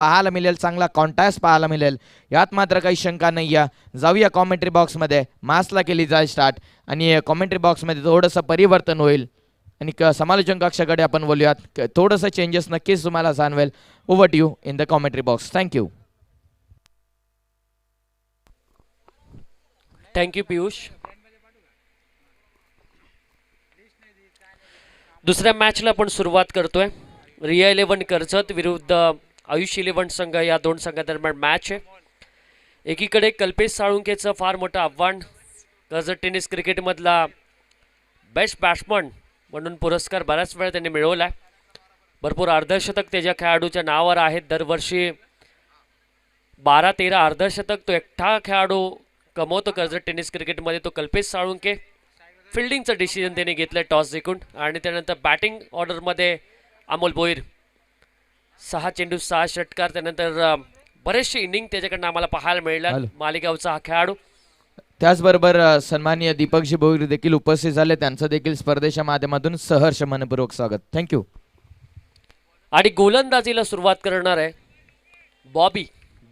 पाहायला मिळेल, चांगला कॉन्टॅस्ट पाहायला मिळेल, यात मात्र काही शंका नाही आहे. जाऊया कॉमेंट्री बॉक्समध्ये, मासला केली जाईल स्टार्ट आणि कॉमेंट्री बॉक्समध्ये थोडंसं परिवर्तन होईल आणि समालोचन कक्षाकडे आपण बोलूयात. थोडंसं चेंजेस नक्कीच तुम्हाला जाणवेल. Over to you in the commentary box. Thank you. Thank you Piyush. दुसऱ्या मॅचला आपण सुरुवात करतोय. रिया 11 कर्जत विरुद्ध आयुष 11 संघ, या दोन संघादरम्यान मॅच आहे. एकीकडे कल्पेश साळुंकेचं फार मोठं आव्हान, कर्जत टेनिस क्रिकेटमधला बेस्ट बॅट्समन म्हणून पुरस्कार बऱ्याच वेळा त्यांनी मिळवला आहे. भरपूर अर्धशतक त्याच्या खेळाडूच्या नावावर आहेत. दरवर्षी 12-13 अर्धशतक तो एकटा खेळाडू कमवतो कर्जत टेनिस क्रिकेटमध्ये, तो कल्पेश साळुंके. फिल्डिंगचं डिसिजन त्याने घेतलं टॉस जिंकून. आणि त्यानंतर बॅटिंग ऑर्डरमध्ये अमोल भोईर, 6 चेंडू 6 षटकार. त्यानंतर बरेचसे इनिंग त्याच्याकडनं आम्हाला पाहायला मिळालं. मालेगावचा हा खेळाडू. त्याचबरोबर सन्माननीय दीपकजी भोईर देखील उपस्थित झाले, त्यांचं देखील स्पर्धेच्या माध्यमातून सहर्ष मनपूर्वक स्वागत. थँक्यू. आणि गोलंदाजीला सुरुवात करणार आहे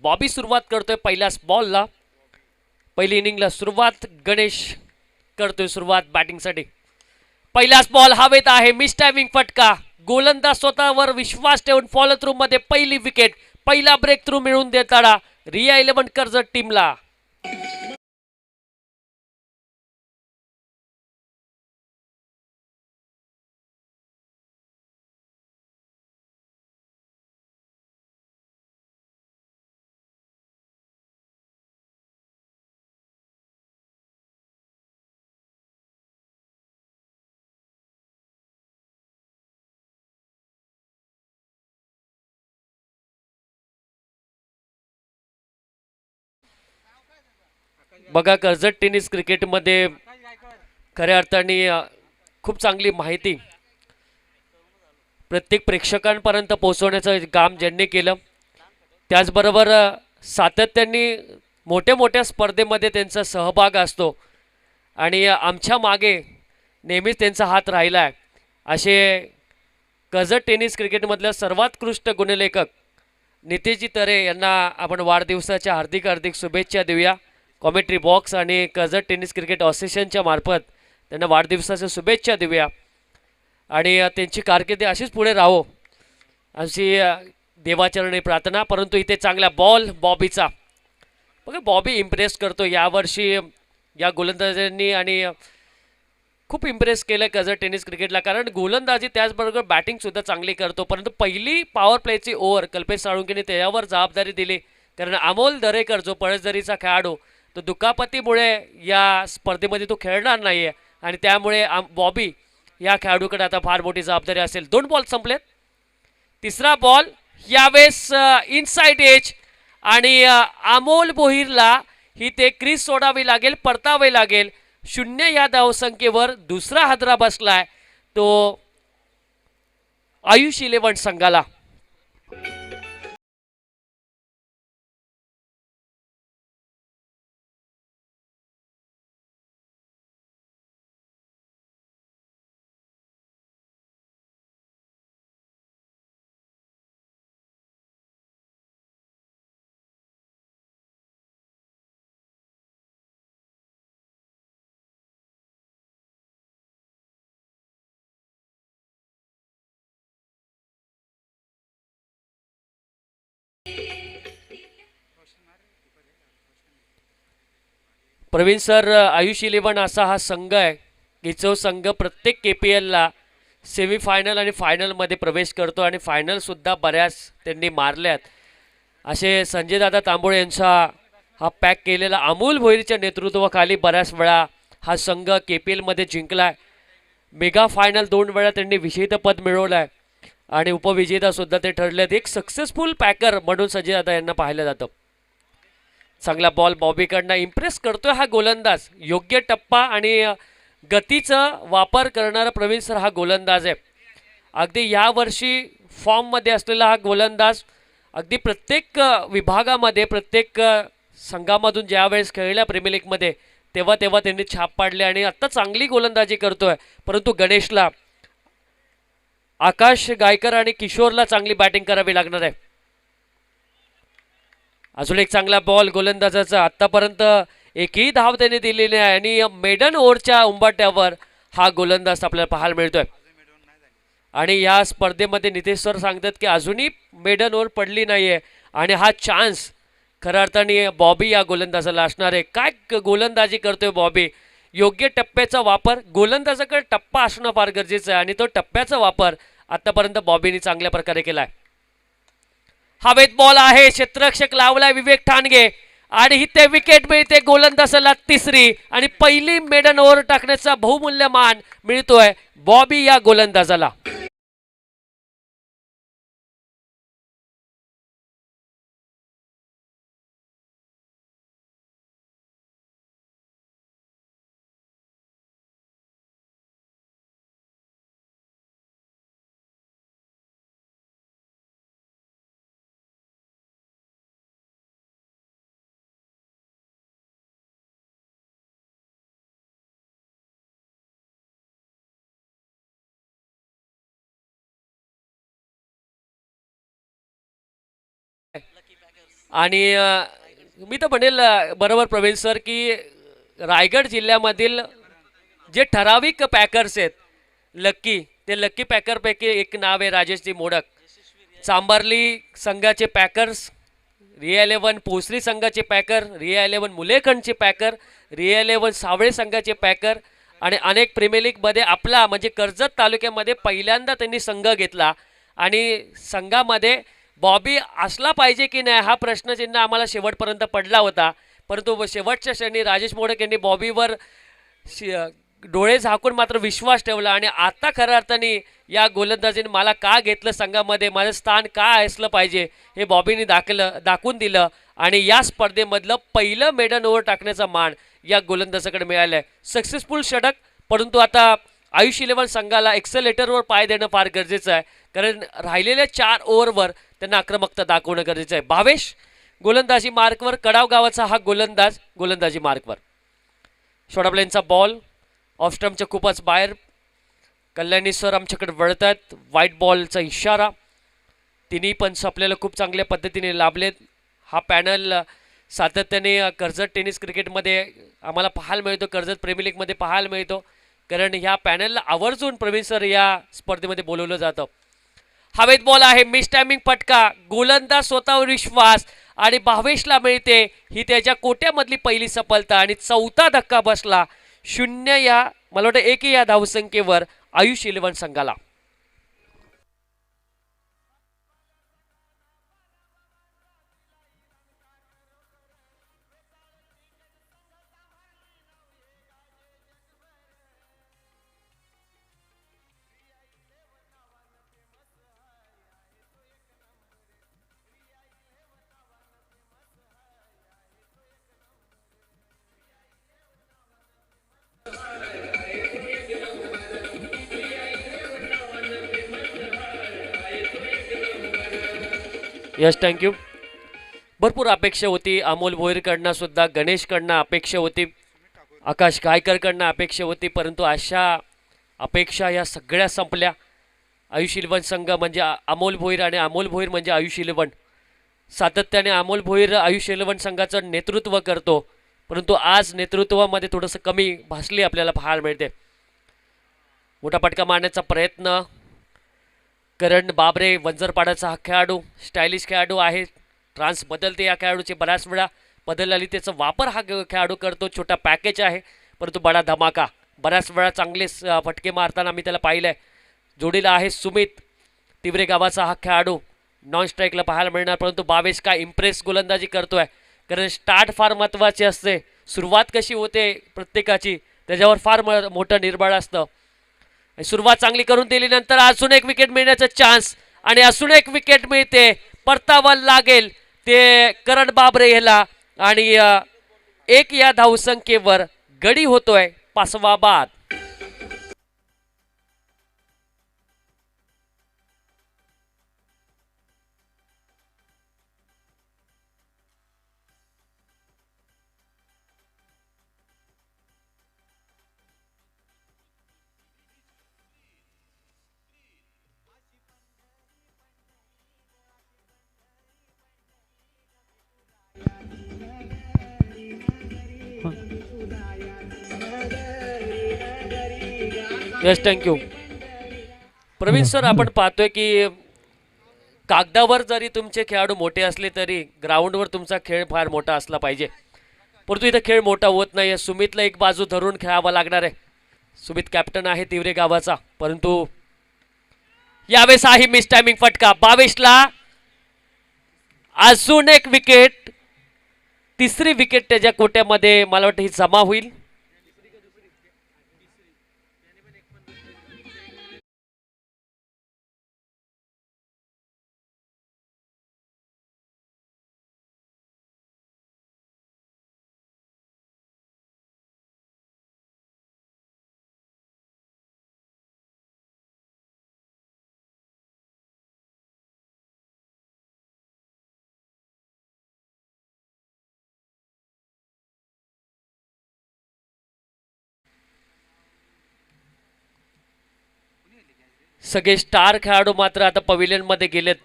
बॉबी सुरुवात करतोय पहिल्याच बॉलला. पहिली इनिंगला सुरुवात गणेश करतोय सुरुवात बॅटिंगसाठी. पहिलाच बॉल हवेत आहे, मिस टायमिंग फटका. गोलंदाज स्वतःवर विश्वास ठेवून फॉलो थ्रू मध्ये पहिली विकेट, पहिला ब्रेक थ्रू मिळवून देताना रिया 11 कर्जत टीमला. बघा, कर्जत टेनिस क्रिकेटमध्ये खऱ्या अर्थाने खूप चांगली माहिती प्रत्येक प्रेक्षकांपर्यंत पोहोचवण्याचं काम ज्यांनी केलं, त्याचबरोबर सातत्याने मोठ्या मोठ्या स्पर्धेमध्ये त्यांचा सहभाग असतो आणि आमच्या मागे नेहमीच त्यांचा हात राहिला आहे. असे कर्जत टेनिस क्रिकेटमधल्या सर्वोत्कृष्ट गुणलेखक नितेशजी तरे यांना आपण वाढदिवसाच्या हार्दिक हार्दिक शुभेच्छा देऊया. कॉमेंट्री बॉक्स आणि कर्जत टेनिस क्रिकेट असोसिएशनच्या मार्फत त्यांना वाढदिवसाच्या शुभेच्छा देऊया आणि त्यांची कारकीर्द अशीच पुढे राहो अशी देवाचरणी प्रार्थना. परंतु इथे चांगला बॉल बॉबीचा. बघा, बॉबी इम्प्रेस करतो यावर्षी या गोलंदाजांनी आणि खूप इम्प्रेस केलं कर्जत टेनिस क्रिकेटला, कारण गोलंदाजी त्याचबरोबर बॅटिंगसुद्धा चांगली करतो. परंतु पहिली पॉवर प्लेची ओव्हर कल्पेश साळुंकेने त्याच्यावर जबाबदारी दिली, कारण अमोल दरेकर जो पळसदरीचा खेळाडू तो दुखापतीमुळे या स्पर्धेमध्ये तो खेळणार नाही आहे आणि त्यामुळे बॉबी या खेळाडूकडे आता फार मोठी जबाबदारी असेल. 2 बॉल संपलेत. तिसरा बॉल यावेळेस इनसाइड एज आणि अमोल भोईरला ही ते क्रीज सोडावी लागेल, परतावे लागेल. 0 या धावसंख्येवर दुसरा हादरा बसलाय तो आयुष 11 संघाला. प्रवीण सर, आयुष 11 असा हा संघ आहे की जो संघ प्रत्येक KPLला सेमीफायनल आणि फायनलमध्ये प्रवेश करतो आणि फायनलसुद्धा बऱ्याच त्यांनी मारल्यात. असे संजय दादा तांबोळे यांचा हा पॅक केलेला अमोल भोईरच्या नेतृत्वाखाली बऱ्याच वेळा हा संघ KPLमध्ये जिंकला आहे. मेगा फायनल 2 वेळा त्यांनी विजेतेपद मिळवलं आहे आणि उपविजेतासुद्धा ते ठरलेत. एक सक्सेसफुल पॅकर म्हणून संजय दादा यांना पाहिलं जातं. चांगला बॉल बॉबीकडनं, इम्प्रेस करतोय हा गोलंदाज. योग्य टप्पा आणि गतीचा वापर करणारा प्रवीण सर हा गोलंदाज आहे. अगदी यावर्षी फॉर्ममध्ये असलेला हा गोलंदाज अगदी प्रत्येक विभागामध्ये प्रत्येक संघामधून ज्यावेळेस खेळल्या प्रीमियर लीगमध्ये तेव्हा तेव्हा त्यांनी छाप पाडले आणि आत्ता चांगली गोलंदाजी करतोय. परंतु गणेशला, आकाश गायकर आणि किशोरला चांगली बॅटिंग करावी लागणार आहे. अजून एक चांगला बॉल गोलंदाजाचा. आतापर्यंत एकही धाव त्याने दिलेली आहे आणि मेडन ओव्हरच्या उंबाट्यावर हा गोलंदाज आपल्याला पाहायला मिळतोय. आणि या स्पर्धेमध्ये नितेश सर सांगतात की अजूनही मेडन ओव्हर पडली नाहीये आणि हा चान्स खऱ्या अर्थाने बॉबी या गोलंदाजाला असणार आहे. काय गोलंदाजी करतोय बॉबी. योग्य टप्प्याचा वापर, गोलंदाजाकडे टप्पा असणं फार गरजेचं आहे आणि तो टप्प्याचा वापर आतापर्यंत बॉबीने चांगल्या प्रकारे केलाय. हवेत बॉल आहे, क्षेत्ररक्षक लावलाय विवेक ठाणगे आणि इथे विकेट मिळते गोलंदाजाला तिसरी आणि पहिली मेडन ओव्हर टाकण्याचा बहुमूल्य मान मिळतोय बॉबी या गोलंदाजाला. आणि मी तर म्हणेल बरोबर प्रवीण सर की रायगड जिल्ह्यामधील जे ठराविक पॅकर्स आहेत लक्की, ते लक्की पॅकरपैकी एक नाव आहे राजेशजी मोडक. चांबार्ली संघाचे पॅकर्स, रिया 11 पोसरी संघाचे पॅकर, रिया 11 मुलेखंडचे पॅकर, रिया 11 सावळे संघाचे पॅकर आणि अनेक प्रीमियर लीगमध्ये आपला म्हणजे कर्जत तालुक्यामध्ये पहिल्यांदा त्यांनी संघ घेतला आणि संघामध्ये बॉबी असला पाहिजे की नाही हा प्रश्नचिन्ह आम्हाला शेवटपर्यंत पडला होता. परंतु शेवटच्या क्षणी राजेश मोडक यांनी बॉबीवर डोळे झाकून मात्र विश्वास ठेवला आणि आता खऱ्या अर्थाने या गोलंदाजीने मला का घेतलं संघामध्ये, माझं स्थान का असलं पाहिजे हे बॉबीने दाखवून दिलं आणि या स्पर्धेमधलं पहिलं मेडन ओव्हर टाकण्याचा मान या गोलंदाजाकडे मिळालं आहे. सक्सेसफुल षटक, परंतु आता आयुष 11 संघाला एक्सेलेटरवर पाय देणं फार गरजेचं आहे कारण राहिलेल्या 4 ओव्हरवर त्यांना आक्रमकता दाखवणं गरजेचं आहे. भावेश गोलंदाजी मार्कवर, कडाव गावाचा हा गोलंदाज गोलंदाजी मार्कवर. शॉर्ट प्लेनचा बॉल ऑफ स्टंपच्या खूपच बाहेर. कल्याणी सर आमच्याकडे वळतात. व्हाईट बॉलचा इशारा. तिन्ही पंच आपल्याला खूप चांगल्या पद्धतीने लाभलेत. हा पॅनल सातत्याने कर्जत टेनिस क्रिकेटमध्ये आम्हाला पाहायला मिळतो, कर्जत प्रीमियर लीगमध्ये पाहायला मिळतो कारण ह्या पॅनलला आवर्जून प्रवीण सर या स्पर्धेमध्ये बोलवलं जातं. हवेत बॉल आहे, मिस टायमिंग फटका, गोलंदाज स्वतःवर विश्वास आणि भावेशला मिळते ही त्याच्या कोट्यामधली पहिली सफलता आणि चौथा धक्का बसला 0 या मला वाटतं 1 या धावसंख्येवर आयुष 11 संघाला. Yes, thank you. भरपूर अपेक्षा होती अमोल भोईरकडनं सुद्धा, गणेशकडनं अपेक्षा होती, आकाश गायकरकडनं अपेक्षा होती, परंतु अशा अपेक्षा या सगळ्या संपल्या. आयुष 11 संघ म्हणजे अमोल भोईर आणि अमोल भोईर म्हणजे आयुष 11. सातत्याने अमोल भोईर आयुष 11 संघाचं नेतृत्व करतो, परंतु आज नेतृत्वामध्ये थोडंसं कमी भासली आपल्याला पाहायला मिळते. मोठा फटका मारण्याचा प्रयत्न करण बाबरे, वंजरपाडाचा हा खेळाडू स्टायलिश खेळाडू आहे. ट्रान्स बदलते या खेळाडूचे, बऱ्याच वेळा बदललेली त्याचा वापर हा खेळाडू करतो. छोटा पॅकेज आहे परंतु बडा धमाका, बऱ्याच वेळा चांगले फटके मारताना मी त्याला पाहिलं आहे. जोडीला आहे सुमित तिवरे गावाचा हा खेळाडू, नॉन स्ट्राईकला पाहायला मिळणार, परंतु भावेश काय इम्प्रेस गोलंदाजी करतोय कारण स्टार्ट फार महत्त्वाचे असते. सुरुवात कशी होते प्रत्येकाची त्याच्यावर फार मोठं निर्बळ असतं. सुरुवात चांगली करून दिल्यानंतर अजून एक विकेट मिळण्याचा चान्स आणि अजून एक विकेट मिळते. परतावं लागेल ते करण बाबरे ह्याला आणि 1 या धावसंख्येवर गडी होतोय 5वा बाद. Yes, thank you. प्रवीण सर, आपण पाहतोय की कागदावर जरी तुमचे खेळाडू मोठे असले तरी ग्राउंडवर तुमचा खेळ फार मोठा असला पाहिजे. परंतु इथं खेळ मोठा होत नाही. सुमितला एक बाजू धरून खेळावं लागणार आहे. सुमित कॅप्टन आहे तिवरे गावाचा, परंतु यावेळेस आहे मिस टायमिंग फटका. 22ला अजून एक विकेट, तिसरी विकेट त्याच्या कोट्यामध्ये मला वाटतं ही जमा होईल. सगळे स्टार खेळाडू मात्र आता पवेलियनमध्ये गेलेत.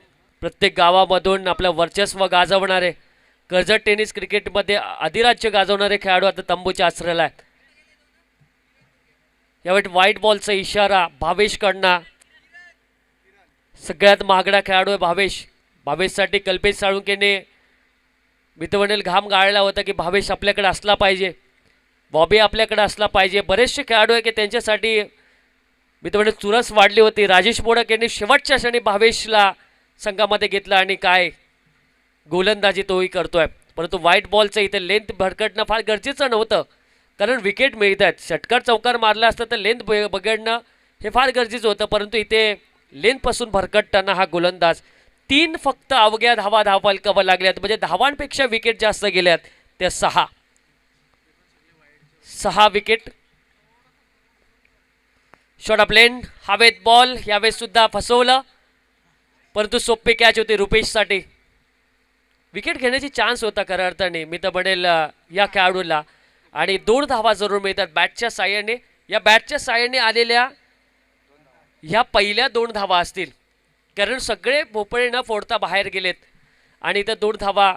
प्रत्येक गावामधून आपलं वर्चस्व गाजवणारे, कर्जत टेनिस क्रिकेटमध्ये अधिराज्य गाजवणारे खेळाडू आता तंबूच्या आश्रयाला आहेत. यावेळी व्हाईट बॉलचा इशारा भावेशकडनं. सगळ्यात महागडा खेळाडू आहे भावेश. भावेशसाठी कल्पेश साळुंकेने मी तर म्हणेल घाम गाळला होता की भावेश आपल्याकडे असला पाहिजे, बॉबी आपल्याकडे असला पाहिजे. बरेचसे खेळाडू आहे की त्यांच्यासाठी मी तर म्हणेल चुरस वाढली होती. राजेश मोडक यांनी शेवटच्या क्षणी भावेशला संघामध्ये घेतला आणि काय गोलंदाजी तोही करतोय. परंतु व्हाईट बॉलचं इथे लेंथ भरकटणं फार गरजेचं नव्हतं, कारण विकेट मिळत आहेत. षटकार चौकार मारला असतं तर लेंथ बघडणं हे फार गरजेचं होतं, परंतु इथे लेंथपासून भरकटताना हा गोलंदाज 3 फक्त अवघ्या धावा फलकावर लागल्यात. म्हणजे धावांपेक्षा विकेट जास्त गेल्यात. त्या 6 विकेट. शॉट ऑफ लेन, हवेत बॉल यावेळेस सुद्धा फसवलं, परंतु सोपी कॅच होती रुपेशसाठी. विकेट घेण्याची चान्स होता खऱ्या अर्थाने मी तर म्हणेल या खेळाडूला. आणि 2 धावा जरूर मिळतात बॅटच्या साह्याने. या बॅटच्या साह्याने आलेल्या ह्या पहिल्या 2 धावा असतील, कारण सगळे भोपळे न फोडता बाहेर गेलेत आणि इथं 2 धावा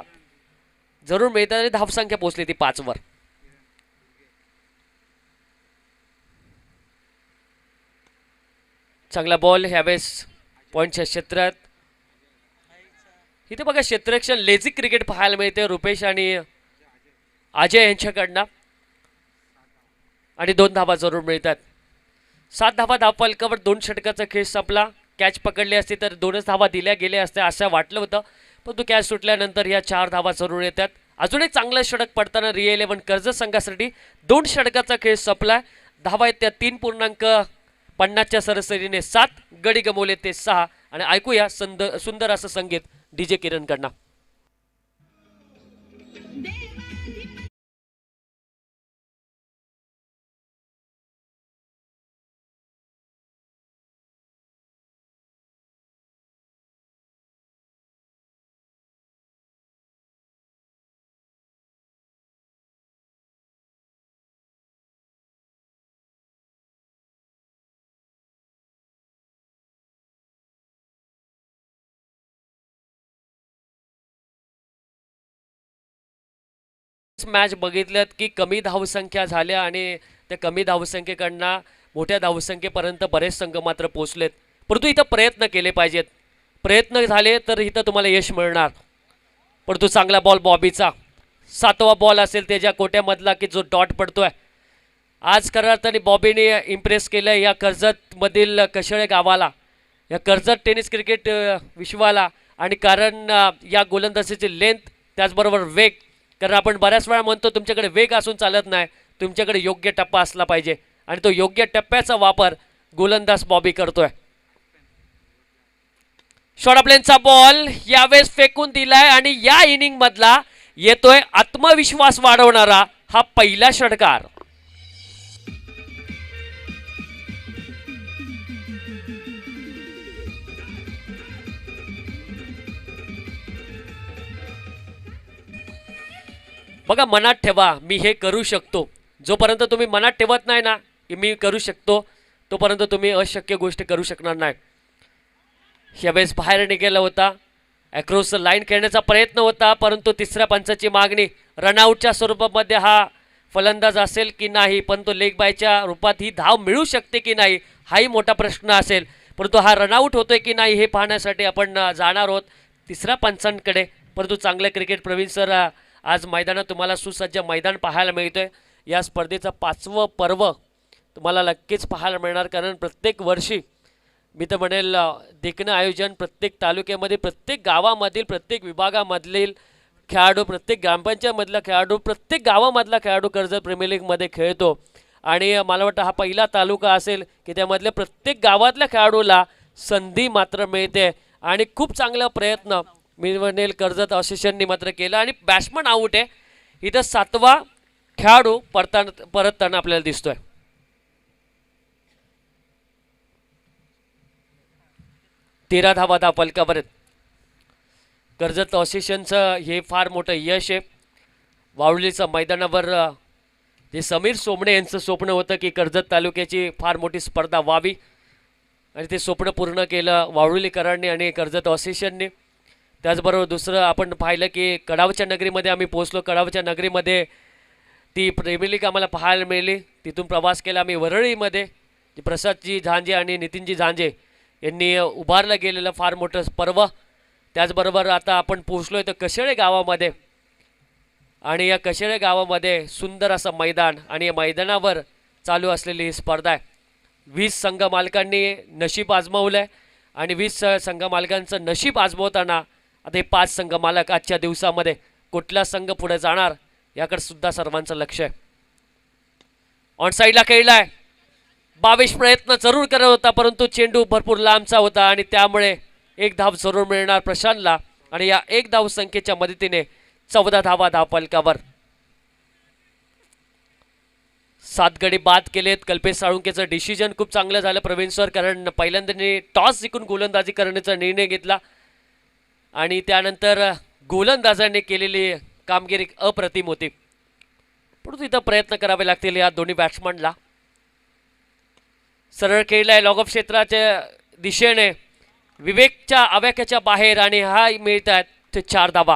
जरूर मिळतात आणि धावसंख्या पोहोचली ती 5 वर. चांगला बॉल ह्यावेळेस पॉईंटच्या क्षेत्रात. इथे बघा क्षेत्ररक्षण लेझी क्रिकेट पाहायला मिळते रुपेश आणि अजय यांच्याकडनं. आणि 2 धावा जरूर मिळतात. 7 धावा धावफलकावर 2 षटकाचा खेळ संपला. कॅच पकडली असती तर 2च धावा दिल्या गेल्या असत्या असं वाटलं होतं, परंतु कॅच सुटल्यानंतर ह्या 4 धावा जरूर येतात. अजून एक चांगलं षटक पडताना रिअ11 कर्जत संघासाठी 2 षटकाचा खेळ संपला. धावा आहेत त्या 3.50च्या सरासरीने 7 गडी गमवले ते 6. आणि ऐकूया सुंदर असं संगीत डीजे किरणकडनं. मॅच बघितल्यात की कमी धावसंख्या झाल्या आणि त्या कमी धावसंख्येकडनं मोठ्या धावसंख्येपर्यंत बरेच संघ मात्र पोहोचलेत. परंतु इथं प्रयत्न केले पाहिजेत. प्रयत्न झाले तर इथं तुम्हाला यश मिळणार. परंतु चांगला बॉल बॉबीचा. 7वा बॉल असेल त्याच्या कोट्यामधला की जो डॉट पडतोय. आज खऱ्या अर्थाने बॉबीने इम्प्रेस केलं या कर्जतमधील कशळे गावाला, या कर्जत टेनिस क्रिकेट विश्वाला. आणि कारण या गोलंदाजीची लेंथ त्याचबरोबर वेग, कारण आपण बऱ्याच वेळा म्हणतो तुमच्याकडे वेग असून चालत नाही, तुमच्याकडे योग्य टप्पा असला पाहिजे आणि तो योग्य टप्प्याचा वापर गोलंदाज बॉबी करतोय. शॉर्ट ऑफ लेनचा बॉल यावेळेस फेकून दिलाय आणि या इनिंग मधला येतोय आत्मविश्वास वाढवणारा हा पहिला षटकार. बघा, मनात ठेवा मी हे करू शकतो. जोपर्यंत तुम्ही मनात ठेवत नाही ना की मी करू शकतो, तोपर्यंत तुम्ही अशक्य गोष्ट करू शकणार नाही. यावेळेस बाहेर निघाला होता अक्रॉस लाईन खेळण्याचा प्रयत्न होता, परंतु तिसऱ्या पंचाची मागणी रनआउटच्या स्वरूपामध्ये हा फलंदाज असेल की नाही, पण तो लेग बायच्या रूपात ही धाव मिळू शकते की नाही हाही मोठा प्रश्न असेल. परंतु हा रनआउट होतोय की नाही हे पाहण्यासाठी आपण जाणार आहोत तिसऱ्या पंचांकडे. परंतु चांगलं क्रिकेट प्रवीण सर, आज मैदानात तुम्हाला सुसज्ज मैदान पाहायला मिळतोय. या स्पर्धेचं 5वं पर्व तुम्हाला नक्कीच पाहायला मिळणार, कारण प्रत्येक वर्षी मी तर म्हणेल देखणं आयोजन प्रत्येक तालुक्यामध्ये, प्रत्येक गावामधील, प्रत्येक विभागामधील खेळाडू, प्रत्येक ग्रामपंचायतमधला खेळाडू, प्रत्येक गावामधला खेळाडू कर्जत प्रीमियर लीगमध्ये खेळतो. आणि मला वाटतं हा पहिला तालुका असेल की त्यामधल्या प्रत्येक गावातल्या खेळाडूला संधी मात्र मिळते. आणि खूप चांगला प्रयत्न मी म्हणेल कर्जत असोसिएशननी मात्र केला. आणि बॅट्समन आऊट आहे, इथं 7वा खेळाडू परतताना आपल्याला दिसतोय. तेरा धावा फलकावर आहेत. कर्जत असोसिएशनचं हे फार मोठं यश आहे. वावळीचं मैदानावर जे समीर सोमणे यांचं स्वप्न होतं की कर्जत तालुक्याची फार मोठी स्पर्धा व्हावी, आणि ते स्वप्न पूर्ण केलं वावळीकरांनी आणि कर्जत असोसिएशननी. त्याचबरोबर दुसरं आपण पाहिलं की कडावच्या नगरीमध्ये आम्ही पोहोचलो. कडावच्या नगरीमध्ये ती प्रीमियर लीग आम्हाला पाहायला मिळाली. तिथून प्रवास केला आम्ही वरळीमध्ये, प्रसादजी झांजे आणि नितीनजी झांजे यांनी उभारलं गेलेलं फार मोठं पर्व. त्याचबरोबर आता आपण पोहोचलो आहे तर कशेळे गावामध्ये, आणि या कशेळे गावामध्ये सुंदर असं मैदान, आणि या मैदानावर चालू असलेली ही स्पर्धा आहे. 20 संघ मालकांनी नशीब आजमावलं आहे, आणि 20 संघ मालकांचं नशीब आजमावताना आता हे 5 संघ मालक आजच्या दिवसामध्ये कुठला संघ पुढे जाणार याकडे सुद्धा सर्वांचं लक्ष आहे. ऑन साईडला खेळला आहे, 22 प्रयत्न जरूर करत होता, परंतु चेंडू भरपूर लांबचा होता आणि त्यामुळे 1 धाव जरूर मिळणार प्रशांतला. आणि या 1 धाव संख्येच्या मदतीने 14 धावा धावफलकावर. 7 गडी बाद केलेत. कल्पेश साळुंकेचं डिसिजन खूप चांगलं झालं प्रवीण सर, कारण पहिल्यांदा टॉस जिंकून गोलंदाजी करण्याचा निर्णय घेतला, आणि त्यानंतर गोलंदाजांनी केलेली कामगिरी अप्रतिम होती. परंतु इथं प्रयत्न करावे लागतील या दोन्ही बॅट्समनला. सरळ खेळलाय लॉग ऑफ क्षेत्राच्या दिशेने, विवेकच्या आव्याक्याच्या बाहेर, आणि हा मिळत आहेत ते 4 धावा.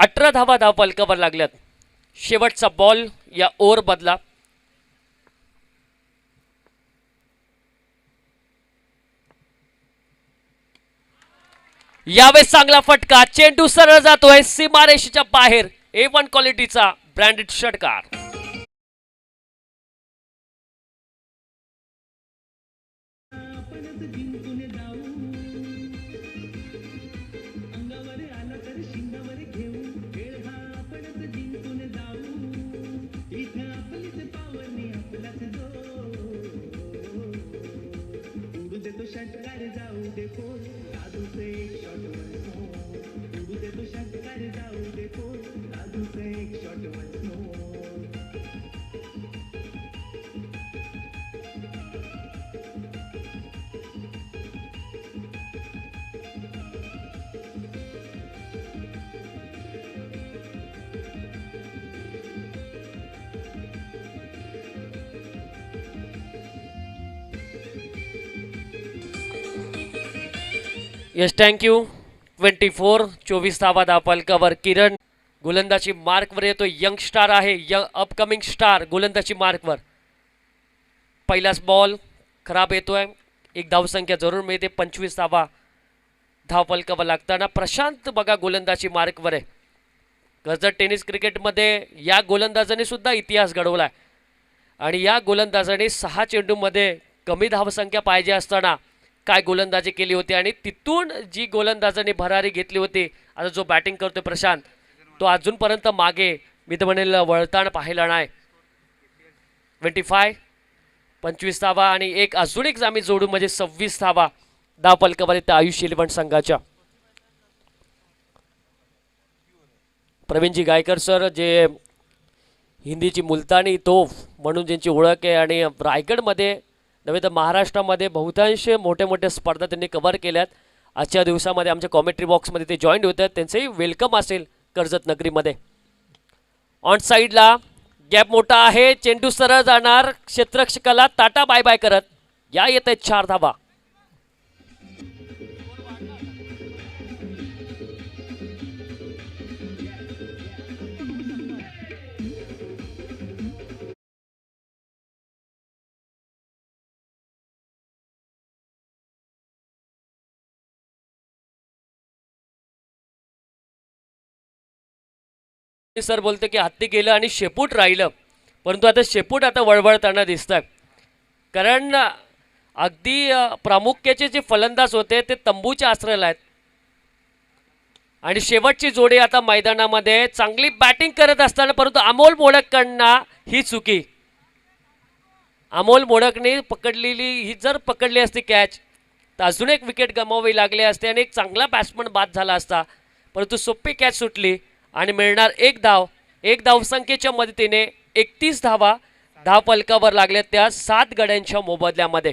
अठरा धावा धावफलकावर लागल्यात. शेवटचा बॉल या ओव्हर बदला. यावेळेस चांगला फटका, चेंडू सरळ जातोय सीमारेषेच्या बाहेर. A1 क्वालिटीचा ब्रँडेड षटकार. Yes, thank you. 24 धावा धावफलकावर. किरण गोलंदाजी मार्कवर येतो. यंग स्टार आहे, अपकमिंग स्टार गोलंदाजी मार्कवर. पहिलाच बॉल खराब येतोय. 1 धावसंख्या जरूर मिळते. 25 धावा धावफलकावर लागताना प्रशांत बघा गोलंदाजी मार्कवर आहे. कर्जत टेनिस क्रिकेटमध्ये या गोलंदाजाने सुद्धा इतिहास घडवलाय, आणि या गोलंदाजाने 6 चेंडूमध्ये कमी धावसंख्या पाहिजे असताना काय गोलंदाजी केली होती, आणि तिथून जी गोलंदाजाने भरारी घेतली होती. आता जो बॅटिंग करतोय प्रशांत, तो अजूनपर्यंत मागे मी तर म्हणेल वळताना पाहिला नाही. 25 धावा आणि अजून एक आम्ही जोडू म्हणजे 26 धावा धावफलकावर येते आयुष 11 संघाच्या. प्रवीणजी गायकर सर, जे हिंदीची मुलतानी तोफ म्हणून ज्यांची ओळख आहे, आणि रायगडमध्ये नव्हे तर महाराष्ट्रामध्ये बहुतांश मोठ्या मोठ्या स्पर्धा त्यांनी कव्हर केल्यात. आजच्या दिवसामध्ये आमच्या कॉमेंट्री बॉक्समध्ये ते जॉईन होतात, त्यांचंही वेलकम असेल कर्जत नगरीमध्ये. ऑन साईडला गॅप मोठा आहे, चेंडू सरळ जाणार, क्षेत्ररक्षकाला टाटा बाय बाय करत या येत आहेत 4 धावा. सर बोलते की हत्ती गेलं आणि शेपूट राहिलं, परंतु आता शेपूट आता वळवळताना दिसतंय. कारण अगदी प्रामुख्याचे जे फलंदाज होते ते तंबूच्या आश्रयाला आहेत आणि शेवटची जोडी आता मैदानामध्ये चांगली बॅटिंग करत असताना, परंतु अमोल मोडककडनं ही चुकी. अमोल मोडकने पकडलेली ही जर पकडली असती कॅच तर अजून एक विकेट गमावावी लागली असते आणि एक चांगला बॅट्समन बाद झाला असता, परंतु सोपी कॅच सुटली आणि मिळणार 1 धाव. 1 धावसंख्येच्या मदतीने 31 धावा धावफलकावर लागल्या त्या 7 गड्यांच्या मोबदल्यामध्ये.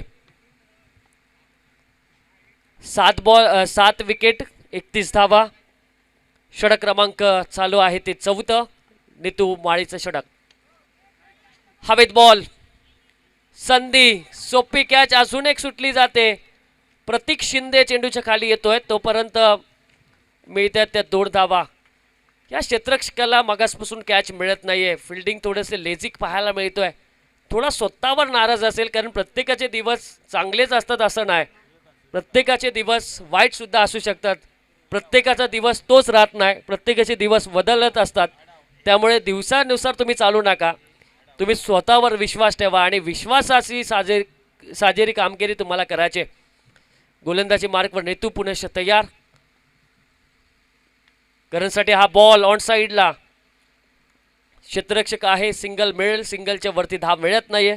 7 विकेट 31 धावा. षटक क्रमांक चालू आहे ते 4थं, नितू माळीचं षटक. हवेत बॉल, संधी, सोपी कॅच अजून एक सुटली जाते. प्रतीक शिंदे चेंडूच्या खाली येतोय, तोपर्यंत मिळतात त्या 2 धावा. या क्षेत्ररक्षकाला मगासपासून कॅच मिळत नाहीये, फिल्डिंग थोडेसे लेझिक पाहायला मिळतोय. थोडा स्वतःवर नाराज असेल, कारण प्रत्येकाचे दिवस चांगलेच असतात असं नाही, प्रत्येकाचे दिवस वाईटसुद्धा असू शकतात. प्रत्येकाचा दिवस तोच राहत नाही, प्रत्येकाचे दिवस बदलत असतात. त्यामुळे दिवसानुसार तुम्ही चालू नका, तुम्ही स्वतःवर विश्वास ठेवा आणि विश्वासाची साजेरी कामगिरी तुम्हाला करायचे. गोलंदाजी मार्कवर नेतू पुनश्च तयार करण्यासाठी. हा बॉल ऑन साईडला, क्षेत्ररक्षक आहे, सिंगल मिळेल, सिंगलच्या वरती धाव मिळत नाहीये.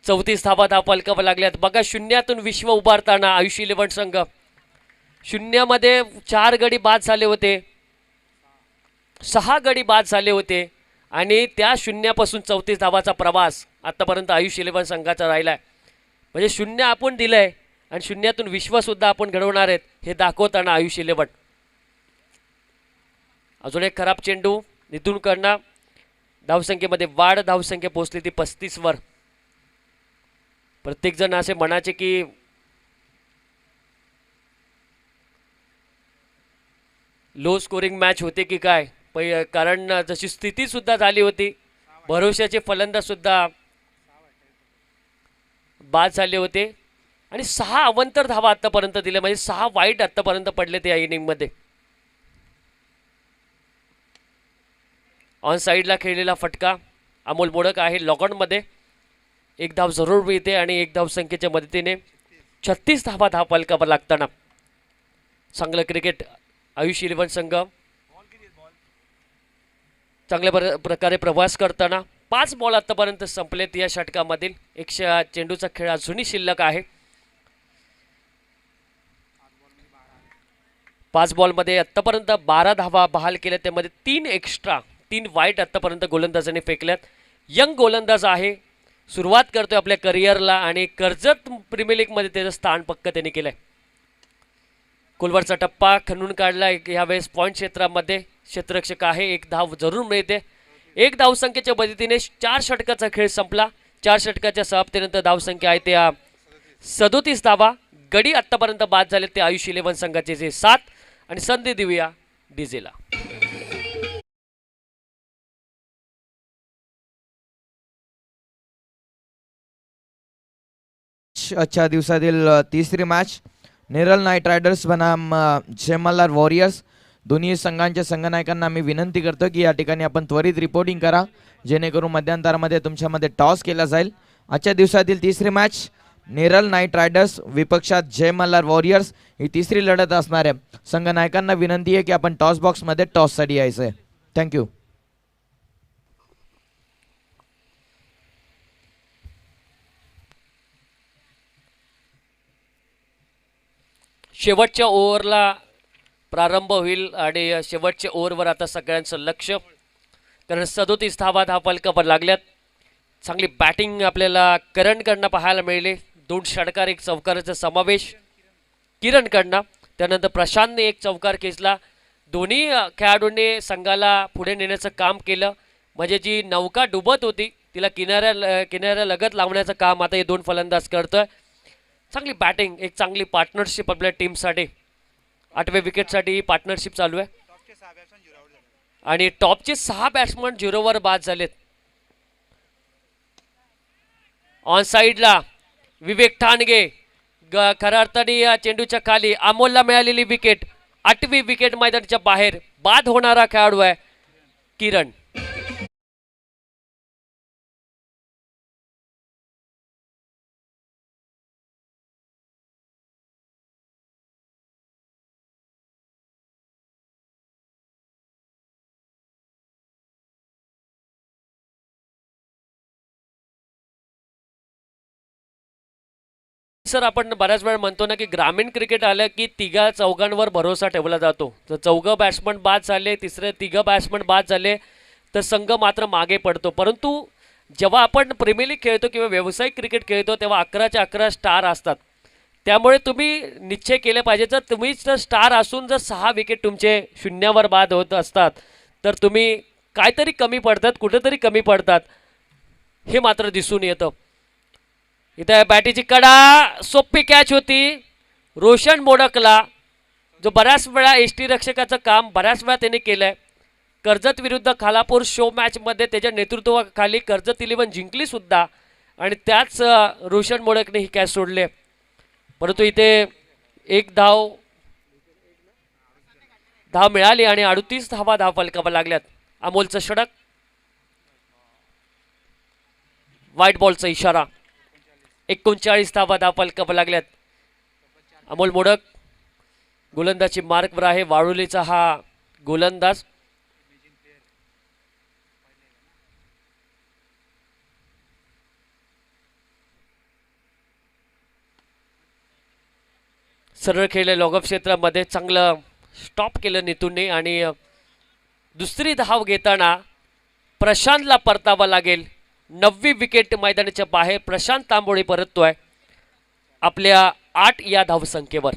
34 धावा धावफलकावर लागल्यात. बघा शून्यातून विश्व उभारताना आयुष 11 संघ शून्यामध्ये 4 गडी बाद झाले होते, 6 गडी बाद झाले होते आणि त्या शून्यापासून 34 धावाचा प्रवास आतापर्यंत आयुष 11 संघाचा राहिलाय. म्हणजे शून्य आपण दिलंय आणि शून्यातून विश्वसुद्धा आपण घडवणार आहेत हे दाखवताना आयुष 11. अजून एक खराब चेंडू नितून करणं. धावसंख्येमध्ये वाढ, धावसंख्या पोहोचली ती 35 वर. प्रत्येक जण असे म्हणायचे की लो स्कोरिंग मॅच होते की काय, कारण जशी स्थिती सुद्धा झाली होती, भरोशाचे फलंदाज सुद्धा बाद झाले होते आणि 6 अवंतर धावा आतापर्यंत दिल्या, म्हणजे 6 वाईट आतापर्यंत पडले त्या इनिंगमध्ये. ऑन साईडला खेळलेला फटका, अमोल मोडक आहे लॉकआउटमध्ये. 1 धाव जरूर मिळते आणि 1 धावसंख्येच्या मदतीने 36 धावा धावफलकावर लागताना चांगलं क्रिकेट आयुष 11 संघ चांगल्या प्रकारे प्रवास करताना. 5 बॉल आतापर्यंत संपलेत या षटकामधील. 100 चेंडूचा खेळ अजूनही शिल्लक आहे. 5 बॉलमध्ये आतापर्यंत 12 धावा बहाल केल्या, त्यामध्ये 3 एक्स्ट्रा, 3 वाईट आतापर्यंत गोलंदाजाने फेकल्यात. यंग गोलंदाज आहे, सुरुवात करतोय आपल्या करिअरला आणि कर्जत प्रीमियर लीगमध्ये त्याचं स्थान पक्क त्यांनी केलंय. कुलवरचा टप्पा खणून काढला यावेळेस पॉईंट क्षेत्रामध्ये. क्षेत्ररक्षक आहे, 1 धाव जरूर मिळते. 1 धावसंख्येच्या मदतीने 4 षटकाचा खेळ संपला. 4 षटकाच्या समाप्तीनंतर धावसंख्या आहे त्या 37 धावा. गडी आतापर्यंत बाद झाले ते आयुष 11 संघाचे जे 7 आणि संधी देऊया डीजेला. आजच्या दिवसातील तिसरी मॅच नेरल नाईट रायडर्स बनाम जयमल्लार वॉरियर्स. दोन्ही संघांच्या संघनायकांना मी विनंती करतो की या ठिकाणी आपण त्वरित रिपोर्टिंग करा, जेणेकरून मध्यंतरामध्ये तुमच्यामध्ये टॉस केला जाईल. आजच्या दिवसातील तिसरी मॅच नेरल नाईट रायडर्स विपक्षात जयमल्लार वॉरियर्स ही तिसरी लढत असणार आहे. संघनायकांना विनंती आहे की आपण टॉस बॉक्समध्ये टॉससाठी यायचं आहे. थँक्यू. शेवटच्या ओव्हरला प्रारंभ होईल आणि शेवटच्या ओव्हरवर आता सगळ्यांचं लक्ष, कारण 37 धावा धावफलकावर लागल्यात. चांगली बॅटिंग आपल्याला करणकडनं पाहायला मिळाली. 2 षटकार 1 चौकाराचा समावेश किरणकडनं. त्यानंतर प्रशांतने 1 चौकार खेचला. दोन्ही खेळाडूंनी संघाला पुढे नेण्याचं काम केलं. म्हणजे जी नौका डुबत होती तिला किनाऱ्या लगत लावण्याचं काम आता हे 2 फलंदाज करतोय. चांगली बॅटिंग, एक चांगली पार्टनरशिप आपल्या टीमसाठी. 8व्या विकेटसाठी ही पार्टनरशिप चालू आहे आणि टॉपचे 6 बॅट्समन 0वर बाद झालेत. ऑन साईडला विवेक ठाणगे खऱ्या अर्थाने या चेंडूच्या खाली. अमोलला मिळालेली विकेट, 8वी विकेट मैदानाच्या बाहेर. बाद होणारा खेळाडू आहे किरण. सर, आपण बऱ्याच वेळा म्हणतो ना की ग्रामीण क्रिकेट आलं की 3-4 भरोसा ठेवला जातो. जर 4 बॅट्समन बाद झाले, तिसरे 3 बॅट्समन बाद झाले तर संघ मात्र मागे पडतो. परंतु जेव्हा आपण प्रीमियर लीग खेळतो किंवा व्यावसायिक क्रिकेट खेळतो तेव्हा 11च्या 11 स्टार असतात. त्यामुळे तुम्ही निश्चय केले पाहिजे, जर तुम्ही जर स्टार असून जर 6 विकेट तुमचे 0वर बाद होत असतात तर तुम्ही काहीतरी कमी पडतात, कुठेतरी कमी पडतात, हे मात्र दिसून येतं. इथं बॅटीची कडा, सोपी कॅच होती. रोशन मोडकला, जो बऱ्याच वेळा एसटी रक्षकाचं काम बऱ्याच वेळा त्याने केलंय. कर्जत विरुद्ध खालापूर शो मॅचमध्ये त्याच्या नेतृत्वाखाली कर्जत 11 जिंकली सुद्धा आणि त्याच रोशन मोडकने ही कॅच सोडले. परंतु इथे एक धाव मिळाली आणि 38 धावा फलकावा लागल्यात. अमोलचं षटक, व्हाईट बॉलचा इशारा. 39 धावा फलकावा लागल्यात. अमोल मोडक गोलंदाजी मार्कवर आहे. वाळुलीचा हा गोलंदाज. सरळ खेळले लॉगअप क्षेत्रामध्ये, चांगलं स्टॉप केलं नितूनने आणि दुसरी धाव घेताना प्रशांतला परतावा लागेल. 9वी विकेट मैदानाच्या बाहेर प्रशांत तांबोळी परततोय आपल्या 8 या धावसंख्येवर.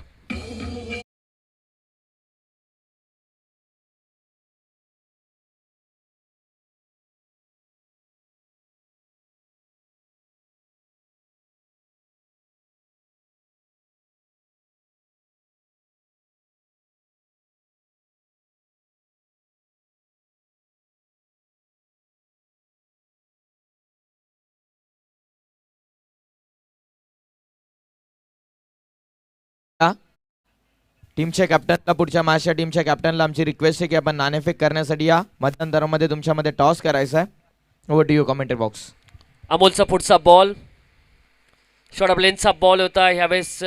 टीमच्या कॅप्टनला, पुढच्या मॅचच्या टीमच्या कॅप्टनला आमची रिक्वेस्ट आहे की आपण नाणेफेक करण्यासाठी या. मध्यंतरामध्ये तुमच्यामध्ये टॉस करायचा आहे. Over to you commentary box. अमोलचा पुढचा बॉल शॉर्ट ऑफ लेन्थचा बॉल होता. ह्यावेळेस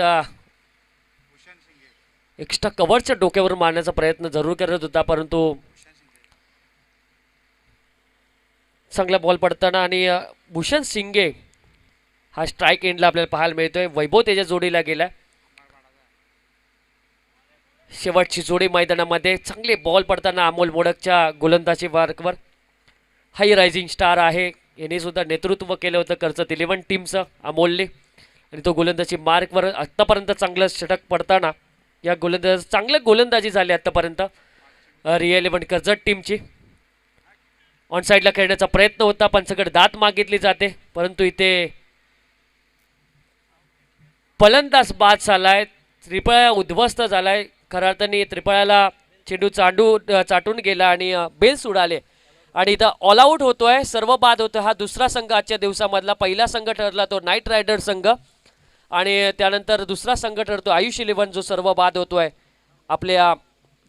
एक्स्ट्रा कव्हरच्या डोक्यावर मारण्याचा प्रयत्न जरूर करत होता, परंतु चांगला बॉल पडताना आणि भूषण सिंगे हा स्ट्राईक एंडला आपल्याला पाहायला मिळतोय. वैभव त्याच्या जोडीला गेला. शेवटची जोडी मैदानामध्ये. चांगले बॉल पडताना अमोल मोडकच्या गोलंदाजी मार्कवर. हाय रायझिंग स्टार आहे, याने सुद्धा नेतृत्व केलं होतं कर्जत 11 टीमचं अमोलने आणि तो गोलंदाजी मार्कवर. आत्तापर्यंत चांगलं षटक पडताना या चांगलं गोलंदाजी झाली आत्तापर्यंत रिअल 11 कर्जत टीमची. ऑन साईडला खेळण्याचा प्रयत्न होता, पंचकडे दात मागितली जाते, परंतु इथे फलंदाज बाद झालाय. त्रिपळा उद्ध्वस्त झालाय. खऱ्या अर्थाने त्रिपळ्याला चेंडू चाटून गेला आणि बेल्स उडाले आणि इथं ऑल आऊट होतोय. सर्व बाद होतोय. हा दुसरा संघ आजच्या दिवसामधला. पहिला संघ ठरला तो नाईट रायडर संघ आणि त्यानंतर दुसरा संघ ठरतो आयुष 11 जो सर्व बाद होतोय आपल्या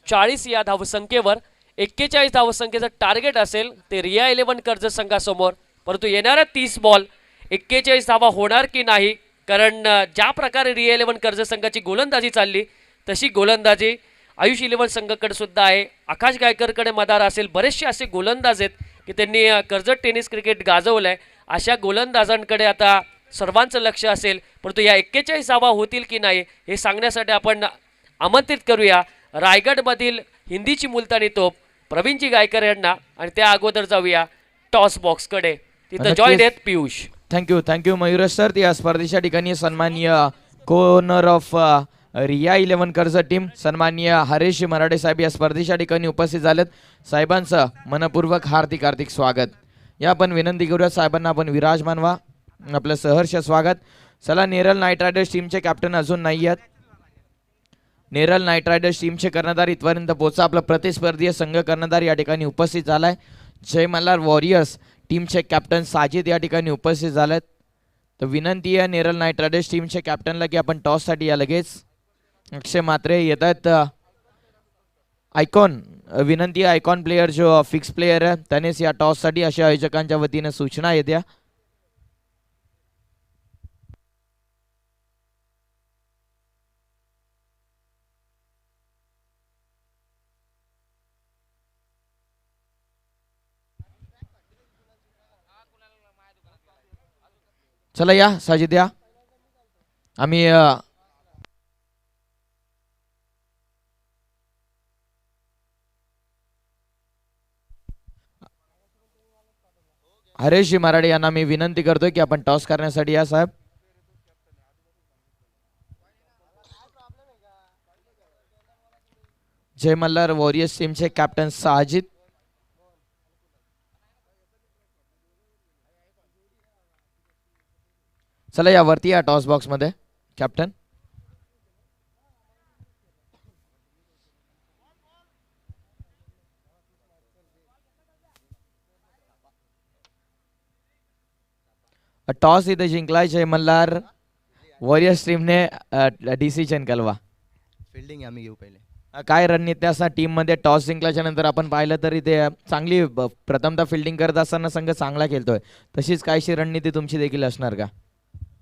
40 या धावसंख्येवर. 41 धावसंख्येचं टार्गेट असेल ते रिया 11 कर्जत संघासमोर, परंतु येणाऱ्या 30 बॉल 41 धावा होणार की नाही, कारण ज्या प्रकारे रिया 11 कर्जत संघाची गोलंदाजी चालली तशी गोलंदाजी आयुष 11 संघाकडे सुद्धा आहे. आकाश गायकरकडे मदार असेल. बरेचसे असे गोलंदाज आहेत की त्यांनी कर्जत टेनिस क्रिकेट गाजवलं आहे. अशा गोलंदाजांकडे आता सर्वांचं लक्ष असेल, परंतु या 41 धावा होतील की नाही हे सांगण्यासाठी आपण आमंत्रित करूया रायगडमधील हिंदीची मुलतानी तोप प्रवीणजी गायकर यांना आणि त्या अगोदर जाऊया टॉस बॉक्सकडे. तिथं जॉईन आहेत पियुष. Thank you Mayuresh sir. या स्पर्धेच्या ठिकाणी सन्माननीय co-owner of Riya 11 Karjat team सन्माननीय हरेश मराठे साहेब या स्पर्धेच्या ठिकाणी उपस्थित झालेत. साहेबांचं मनपूर्वक हार्दिक स्वागत. या आपण विनंती करूया साहेबांना आपण विराजमान व्हा. आपलं सहर्ष स्वागत. चला, नेरल नाईट रायडर्स टीमचे कॅप्टन अजून नाही आहेत. नेरल नाईट रायडर्स टीमचे कर्णधार इथपर्यंत पोहोचा. आपला प्रतिस्पर्धीय संघ कर्णधार या ठिकाणी उपस्थित झालाय. जय मल्हार वॉरियर्स टीमचे कॅप्टन साजिद या ठिकाणी उपस्थित झालेत. तर विनंती आहे नेरल नाईट रायडर्स टीमचे कॅप्टनला की आपण टॉससाठी या लगेच. अक्षय मात्रे येत आहेत. आयकॉन विनंती आहे, आयकॉन प्लेयर जो फिक्स प्लेयर आहे त्यानेच या टॉससाठी अशा आयोजकांच्या वतीने सूचना येत्या. चला या साजिद या. आम्ही हरेश मराठे यांना मी विनंती करतोय की आपण टॉस करण्यासाठी या साहेब. जय मल्हार वॉरियर्स टीमचे कॅप्टन साजिद. चला या वरती या टॉस बॉक्स मध्ये कॅप्टन. टॉस इथे जिंकलाय जय मल्हार वॉरियर्स टीमने. डिसिजन कलवा. फिल्डिंग आम्ही घेऊ पहिले. काय रणनीती असणार टीम मध्ये टॉस जिंकल्याच्या नंतर आपण पाहिलं तरी ते चांगली प्रथमतः फिल्डिंग करत असताना संघ चांगला खेळतोय. तशीच काहीशी रणनीती तुमची देखील असणार का?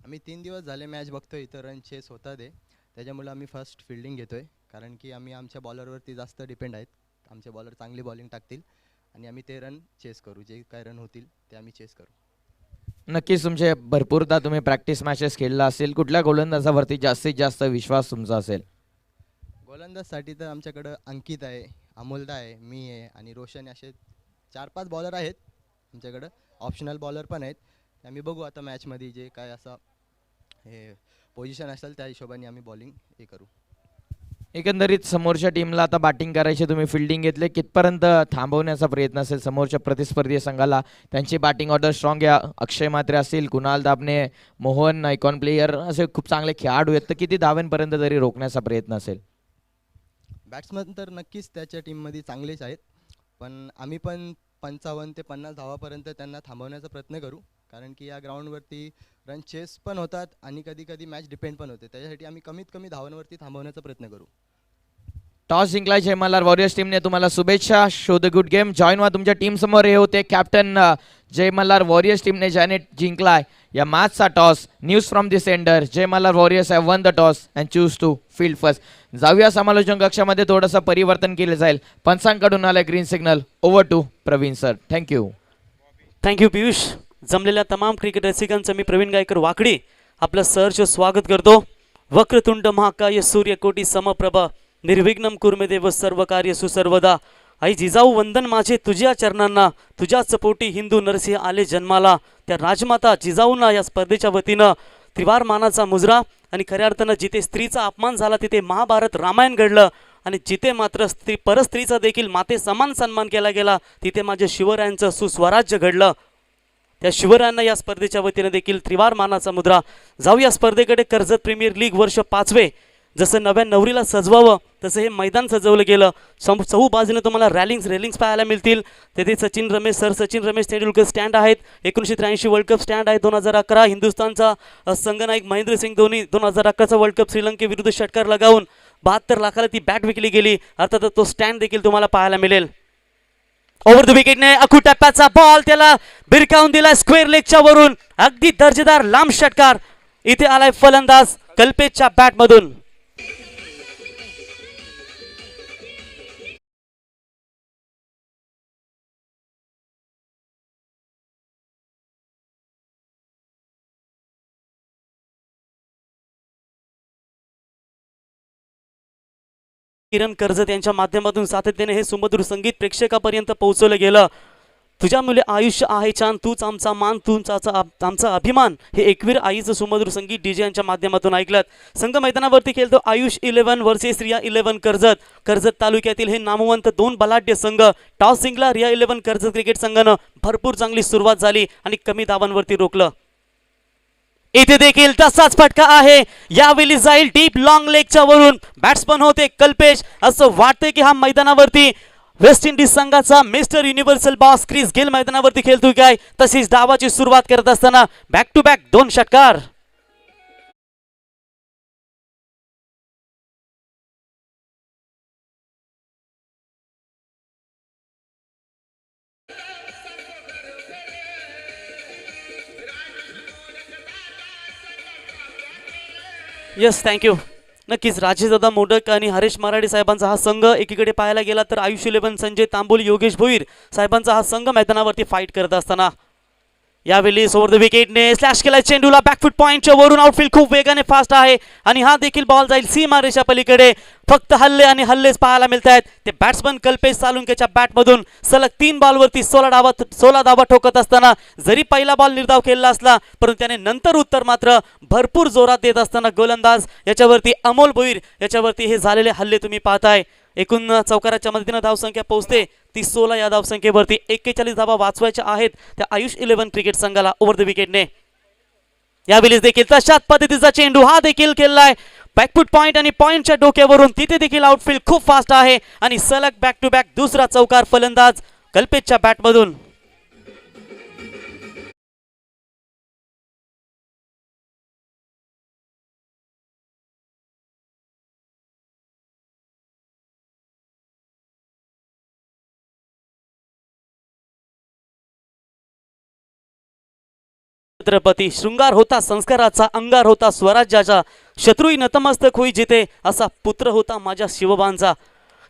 आम्ही 3 दिवस झाले मॅच बघतोय, इथं रन चेस होतात आहे, त्याच्यामुळे आम्ही फर्स्ट फिल्डिंग घेतोय. कारण की आम्ही आमच्या बॉलरवरती जास्त डिपेंड आहेत. आमचे बॉलर चांगली बॉलिंग टाकतील आणि आम्ही ते रन चेस करू. जे काय रन होतील ते आम्ही चेस करू. नक्कीच तुमचे भरपूरदा तुम्ही प्रॅक्टिस मॅचेस खेळला असेल. कुठल्या गोलंदाजावरती जास्तीत जास्त विश्वास तुमचा असेल? गोलंदाजसाठी तर आमच्याकडं अंकित आहे, अमोलदा आहे, मी आहे आणि रोशन, असे 4-5 बॉलर आहेत आमच्याकडं. ऑप्शनल बॉलर पण आहेत. आम्ही बघू आता मॅचमध्ये जे काय असं हे पोझिशन असेल त्या हिशोबाने आम्ही बॉलिंग हे करू. एकंदरीत समोरच्या टीमला आता बॅटिंग करायची, तुम्ही फिल्डिंग घेतले, कितपर्यंत थांबवण्याचा प्रयत्न असेल समोरच्या प्रतिस्पर्धी संघाला? त्यांची बॅटिंग ऑर्डर स्ट्रॉंग आहे. अक्षय मात्रे असतील, कुणाल दाबणे, मोहन, आयकॉन प्लेयर असे खूप चांगले खेळाडू आहेत. तर किती धावांपर्यंत तरी रोखण्याचा प्रयत्न असेल? बॅट्समन तर नक्कीच त्याच्या टीममध्ये चांगलेच आहेत, पण आम्ही पण 55 ते 50 धावापर्यंत त्यांना थांबवण्याचा प्रयत्न करू. कारण की या ग्राउंडवरती रन चेस पण होतात आणि कधी कधी मॅच डिपेंड पण होते. त्याच्यासाठी आम्ही कमीत कमी धावांवरती थांबवण्याचा प्रयत्न करू. टॉस जिंकलाय जय मल्हार वॉरियर्स टीमने. तुम्हाला शुभेच्छा. Show the good game. Join व्हा. तुमच्या टीम समोर हे होते कॅप्टन जय मल्हार वॉरियर्स टीमने ज्याने जिंकलाय या मॅचचा toss. News from the centre, Jai Malhar warriors have won the toss and choose to field first. जाऊया समालोचन कक्षामध्ये. थोडंसं परिवर्तन केलं जाईल. पंचांकडून आलं green signal. Over to Praveen sir. Thank you. Thank you Piyush. जमलेल्या तमाम क्रिकेट रसिकांचं मी प्रवीण गायकर वाकडी आपलं सहर्ष स्वागत करतो. वक्रतुंड महाकाय सूर्यकोटी समप्रभ निर्विघ्नं कुर्मे सर्व कार्य सुसर्वदा. आई जिजाऊ वंदन माझे तुझ्या चरणांना, तुझ्याच पोटी हिंदू नरसिंह आले जन्माला. त्या राजमाता जिजाऊंना या स्पर्धेच्या वतीनं त्रिवार मानाचा मुजरा. आणि खऱ्या अर्थानं जिथे स्त्रीचा अपमान झाला तिथे महाभारत रामायण घडलं आणि जिथे मात्र परस्त्रीचा देखील माते समान सन्मान केला गेला तिथे माझ्या शिवरायांचं सुस्वराज्य घडलं. त्या शिवरायांना या स्पर्धेच्या वतीने देखील त्रिवार मानाचा मुद्रा. जाऊया स्पर्धेकडे. कर्जत प्रीमियर लीग वर्ष 5वे. जसं नव्या नवरीला सजवावं तसं हे मैदान सजवलं गेलं. चहू बाजूने तुम्हाला रेलिंग्स पाहायला मिळतील. तेथे सचिन रमेश तेंडुलकर स्टँड आहेत. 1983 वर्ल्ड कप स्टँड आहे. 2011 हिंदुस्थानचा संघनायक महेंद्रसिंग धोनी 2011चा वर्ल्ड कप श्रीलंकेविरुद्ध षटकार लगावून 72 लाखाला ती बॅट विकली गेली. अर्थात तो स्टँड देखील तुम्हाला पाहायला मिळेल. ओव्हर द विकेटने अखू टप्प्याचा बॉल त्याला भिरकावून दिला स्क्वेअर लेगच्या वरून. अगदी दर्जेदार लांब षटकार. इथे आलाय फलंदाज कल्पेशच्या बॅटमधून. किरण कर्जत यांच्या माध्यमातून सातत्याने हे सुमधुर संगीत प्रेक्षकापर्यंत पोहोचवलं गेलं. तुझ्या मुले आयुष्य आहे छान, तूच आमचा मान, तूच आमचा अभिमान, हे एकवीर आईचं सुमधुर संगीत डीजे यांच्या माध्यमातून ऐकलं. संघ मैदानावरती खेळतो आयुष 11 वर्सेस रिया 11 कर्जत. कर्जत तालुक्यातील हे नामवंत दोन बलाढ्य संघ. टॉस जिंकला रिया 11 कर्जत क्रिकेट संघानं. भरपूर चांगली सुरुवात झाली आणि कमी दाबांवरती रोखलं. इथे देखील तसाच फटका आहे. यावेळी जाईल डीप लॉंग लेगच्या वरून. बॅट्समन होते कल्पेश. असं वाटतंय की हा मैदानावरती वेस्ट इंडिज संघाचा Mister Universal Boss Chris Gayle मैदानावरती खेळतोय काय. तशीच डावाची सुरुवात करत असताना बॅक टू बॅक 2 षटकार. Yes, thank you. नक्कीच राजेशदादा मोडक आणि हरेश मराठे साहेबांचा हा संघ एकीकडे पाहायला गेला तर आयुष 11 संजय तांबोली योगेश भोईर साहेबांचा हा संघ मैदानावरती फाईट करत असताना यावेळी ओव्हर द विकेटने स्लॅश केला चेंडूला बॅकफुट पॉईंटच्या वरून. आउटफील्ड खूप वेगाने फास्ट आहे आणि हा देखील बॉल जाईल सीमा रेषा पलीकडे. फक्त हल्ले आणि हल्लेच पाहायला मिळत आहेत. ते बॅट्समन कल्पेश सालुंकेच्या बॅटमधून सलग 3 बॉलवरती 16 धावा ठोकत असताना जरी पहिला बॉल निर्धाव केला असला परंतु त्याने नंतर उत्तर मात्र भरपूर जोरात देत असताना गोलंदाज याच्यावरती अमोल भोईर याच्यावरती हे झालेले हल्ले तुम्ही पाहताय. एकूण चौकाराच्या मदतीनं धावसंख्या पोहोचते ती 16. या धावसंख्येवरती 41 धावा वाचवायच्या आहेत त्या आयुष 11 क्रिकेट संघाला ओव्हर द विकेटने. यावेळी देखील तशाच पद्धतीचा चेंडू हा देखील खेळलाय बॅकफुट पॉइंट आणि पॉइंटच्या डोक्यावरून. तिथे देखील आउटफील्ड खूप फास्ट आहे आणि सलग बॅक टू बॅक दुसरा चौकार फलंदाज कल्पेशच्या बॅटमधून. छत्रपती शृंगार होता संस्काराचा, अंगार होता स्वराज्याचा, शत्रुई नतमस्तक होई जिथे असा पुत्र होता माझ्या शिवबांचा.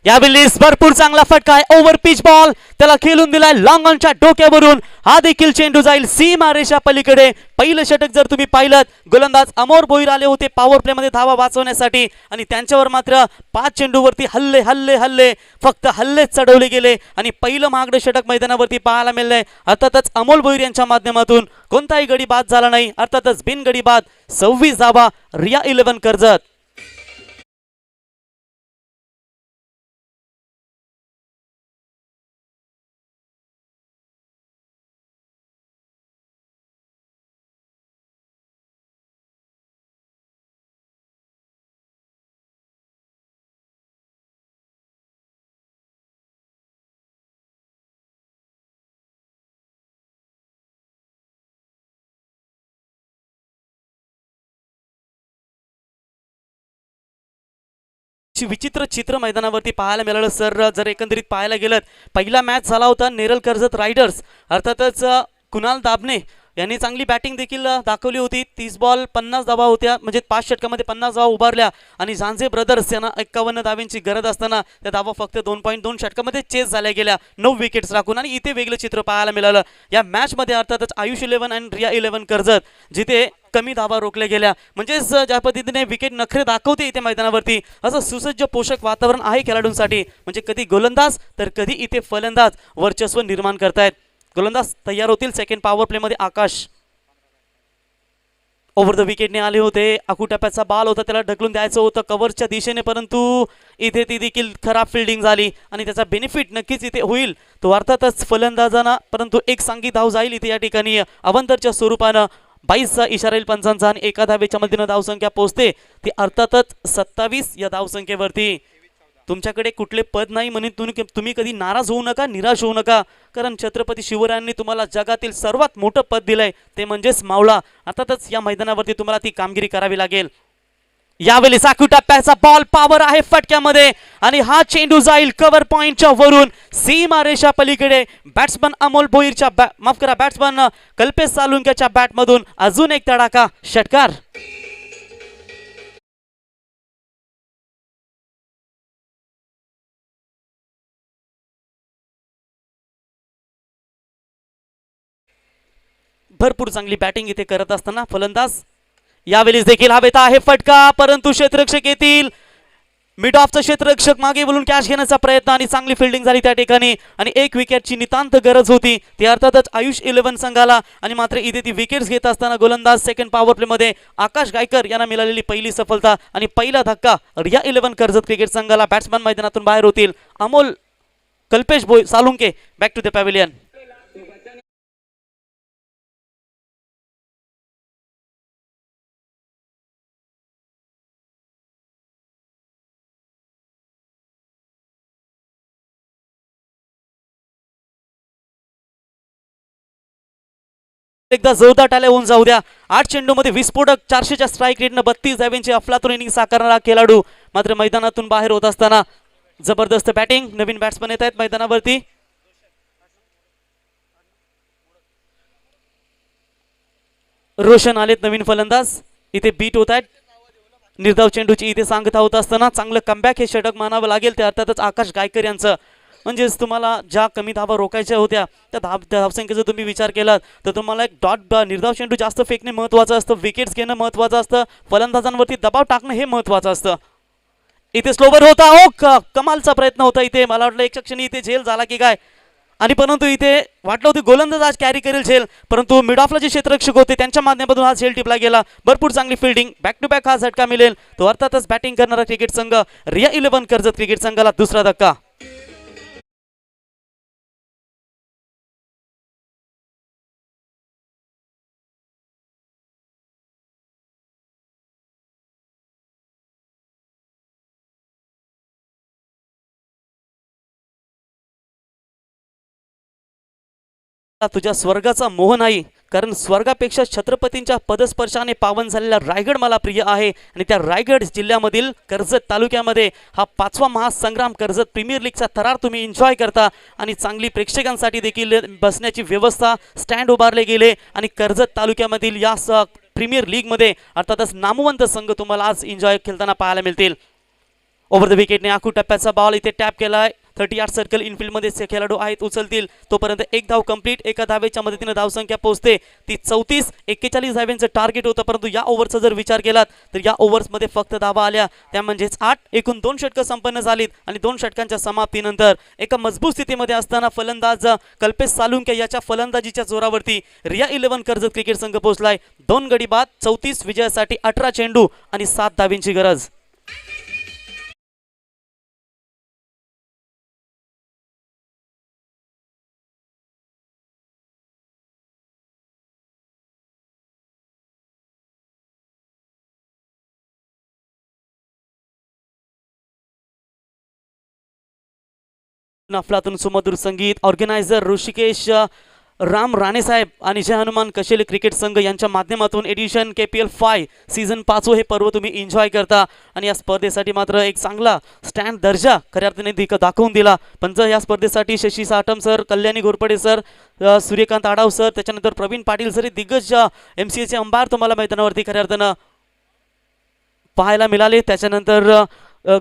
यावेळी भरपूर चांगला फटका आहे. ओव्हर पिच बॉल त्याला खेळून दिलाय लॉंग ऑनच्या डोक्यावरून. हा देखील चेंडू जाईल सीमा रेषा पलीकडे. पहिलं षटक जर तुम्ही पाहिलं गोलंदाज अमोल भोईर आले होते पॉवर प्ले मध्ये धावा वाचवण्यासाठी आणि त्यांच्यावर मात्र 5 चेंडूवरती हल्ले हल्ले हल्ले फक्त हल्लेच चढवले गेले आणि पहिलं महागडं षटक मैदानावरती पाहायला मिळलंय. अर्थातच अमोल भोईर यांच्या माध्यमातून कोणताही गडी बाद झाला नाही. अर्थातच बिनगडी बाद 26 धावा रिया 11 कर्जत. विचित्र चित्र मैदानावरती पाहायला मिळालं सर. जर एकंदरीत पाहायला गेलं पहिला मॅच झाला होता नेरल कर्जत रायडर्स. अर्थातच कुणाल दाभने यांनी चांगली बॅटिंग देखील दाखवली होती. 30 बॉल 50 धावा होत्या म्हणजे 5 षटकामध्ये 50 धावा उभारल्या आणि झांजे ब्रदर्स यांना 51 धाव्यांची गरज असताना त्या धावा फक्त 2.2 षटकामध्ये चेस झाल्या गेल्या 9 विकेट्स राखून. आणि इथे वेगळं चित्र पाहायला मिळालं या मॅचमध्ये. अर्थातच आयुष 11 आणि रिया 11 कर्जत जिथे कमी धावा रोखल्या गेल्या म्हणजेच ज्या पद्धतीने विकेट नखरे दाखवते इथे मैदानावरती असं सुसज्ज पोषक वातावरण आहे खेळाडूंसाठी. म्हणजे कधी गोलंदाज तर कधी इथे फलंदाज वर्चस्व निर्माण करतायत. गोलंदाज तयार होतील सेकंड पॉवर प्ले मध्ये. आकाश ओव्हर द विकेटने आले होते. आकुटप्याचा बॉल होता त्याला ढकलून द्यायचं होतं कव्हरच्या दिशेने परंतु इथे ती देखील खराब फिल्डिंग झाली आणि त्याचा बेनिफिट नक्कीच इथे होईल तो अर्थातच फलंदाजांना. परंतु एक सांगी धाव जाईल इथे या ठिकाणी अवंतरच्या स्वरूपानं. 22चा इशारा येईल पंचांचा आणि एका धावेच्या मधीनं धावसंख्या पोहोचते ती अर्थातच 27 या धावसंख्येवरती. तुमच्याकडे कुठले पद नाही म्हणून तुम्ही कधी नाराज होऊ नका, निराश होऊ नका. कारण छत्रपती शिवरायांनी तुम्हाला जगातील सर्वात मोठं पद दिलंय ते म्हणजेच मावळा. अर्थातच या मैदानावरती तुम्हाला ती कामगिरी करावी लागेल. यावेळी साखू टप्प्याचा बॉल पॉवर आहे फटक्यामध्ये आणि हा चेंडू जाईल कव्हर पॉइंटच्या वरून सीमा रेषा पलीकडे. बॅट्समन अमोल भोईरच्या बॅट्समन कल्पेश सालुंक्याच्या बॅटमधून अजून एक तडाखा षटकार. भरपूर चांगली बॅटिंग इथे करत असताना फलंदाज यावेळी देखील हवेत आहे फटका परंतु क्षेत्ररक्षक येतील. मिड ऑफचा क्षेत्ररक्षक मागे बोलून कॅच घेण्याचा प्रयत्न आणि चांगली फिल्डिंग झाली त्या ठिकाणी आणि एक विकेटची नितांत गरज होती ती अर्थातच आयुष 11 संघाला आणि मात्र इथे ती विकेट्स घेत असताना गोलंदाज सेकंड पॉवर प्ले मध्ये आकाश गायकर यांना मिळालेली पहिली सफलता आणि पहिला धक्का रिया 11 कर्जत क्रिकेट संघाला. बॅट्समॅन मैदानातून बाहेर होतील. Amol Kalpesh Salunke back to the pavilion. एकदा जोरदार टाळ्या होऊन जाऊ द्या. 8 चेंडूमध्ये विस्फोटक 400च्या स्ट्राईक रेटनं 32 धावांची अफलातून इनिंग साकारणारा खेळाडू मात्र मैदानातून बाहेर होत असताना जबरदस्त बॅटिंग. नवीन बॅट्समन येत आहेत मैदानावरती. रोशन आलेत नवीन फलंदाज. इथे बीट होत आहेत. निर्धाव चेंडूची इथे सांगता होत असताना चांगलं कमबॅक हे षटक मानावं लागेल ते अर्थातच आकाश गायकर यांचं. म्हणजेच तुम्हाला ज्या कमी धावा रोखायच्या होत्या त्या धावसंख्येचा तुम्ही विचार केलात तर तुम्हाला एक निर्धाव चेंडू जास्त फेकणे महत्त्वाचं असतं. विकेट्स घेणं महत्त्वाचं असतं. फलंदाजांवरती दबाव टाकणं हे महत्त्वाचं असतं. इथे स्लोवर होता. ओ कमालचा प्रयत्न होता इथे. मला वाटलं एक क्षणी इथे झेल झाला की काय आणि परंतु इथे वाटलं होतं गोलंदाज आज कॅरी करेल झेल परंतु मिड ऑफला जे क्षेत्ररक्षक होते त्यांच्या माध्यमातून हा झेल टिपला गेला. भरपूर चांगली फिल्डिंग. बॅक टू बॅक हा झटका मिळेल तो अर्थातच बॅटिंग करणारा क्रिकेट संघ रिया 11 कर्जत क्रिकेट संघाला दुसरा धक्का. तुझ्या स्वर्गाचा मोह नाही कारण स्वर्गापेक्षा छत्रपतींच्या पदस्पर्शाने पावन झालेला रायगड मला प्रिय आहे आणि त्या रायगड जिल्ह्यामधील कर्जत तालुक्यामध्ये हा 5वा महासंग्राम कर्जत प्रीमियर लीगचा थरार तुम्ही एन्जॉय करता आणि चांगली प्रेक्षकांसाठी देखील बसण्याची व्यवस्था स्टँड उभारले गेले आणि कर्जत तालुक्यामधील या प्रीमियर लीगमध्ये अर्थातच नामवंत संघ तुम्हाला आज एन्जॉय खेळताना पाहायला मिळतील. ओव्हर द विकेटने आखू टप्प्याचा बॉल इथे टॅप केलाय. 30 यार्ड सर्कल इनफिल्डमध्ये खेळाडू आहेत उचलतील तोपर्यंत एक धाव कंप्लीट. एका धावेच्या मदतीने धावसंख्या पोहोचते ती 34-41 धाव्यांचं टार्गेट होतं परंतु या ओव्हरचा जर विचार केलात तर या ओव्हर्समध्ये फक्त धावा आल्या त्या म्हणजेच 8. एकूण 2 षटकं संपन्न झालीत आणि 2 षटकांच्या समाप्तीनंतर एका मजबूत स्थितीमध्ये असताना फलंदाज कल्पेश सालुंके याच्या फलंदाजीच्या जोरावरती रिया 11 कर्जत क्रिकेट संघ पोहोचलाय. 2 गडी बाद 34 विजयासाठी 18 चेंडू आणि 7 धाव्यांची गरज. अफलातून सुमधुर संगीत ऑर्गनायझर ऋषिकेश राम राणे साहेब आणि जय हनुमान कशेले क्रिकेट संघ यांच्या माध्यमातून एडिशन KPL 5 सीझन 5 हे पर्व तुम्ही एन्जॉय करता आणि या स्पर्धेसाठी मात्र एक चांगला स्टँड दर्जा खऱ्या अर्थाने दाखवून दिला. पंच या स्पर्धेसाठी शशी साटम सर, कल्याणी घोरपडे सर, सूर्यकांत आडाव सर, त्याच्यानंतर प्रवीण पाटील सर, दिग्गज MCAचे अंपायर तुम्हाला मैदानावरती खऱ्या अर्थानं पाहायला मिळाले. त्याच्यानंतर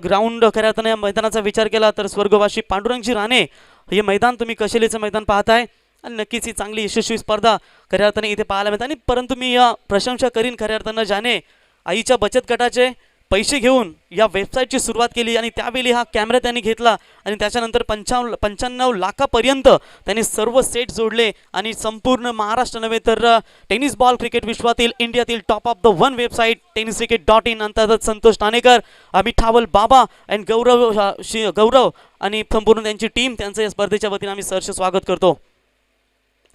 ग्राउंड खऱ्या अर्थाने मैदानाचा विचार केला तर स्वर्गवासी पांडुरंगजी राणे हे मैदान तुम्ही कशेलीचं मैदान पाहताय आणि नक्कीच ही चांगली यशस्वी स्पर्धा खऱ्या अर्थाने इथे पाहायला मिळते. आणि परंतु मी प्रशंसा करीन खऱ्या अर्थानं ज्याने आईच्या बचत गटाचे पैसे घेऊन या वेबसाईटची सुरुवात केली आणि त्यावेळी हा कॅमेरा त्यांनी घेतला आणि त्याच्यानंतर 95 लाखापर्यंत त्यांनी सर्व सेट जोडले आणि संपूर्ण महाराष्ट्र नव्हे तर टेनिस बॉल क्रिकेट विश्वातील इंडियातील top of the one website tenniscricket.in अंतर्गत संतोष नाणेकर, अमित ठावल बाबा अँड गौरव आणि संपूर्ण त्यांची टीम त्यांचं या स्पर्धेच्या वतीने आम्ही सहर्ष स्वागत करतो.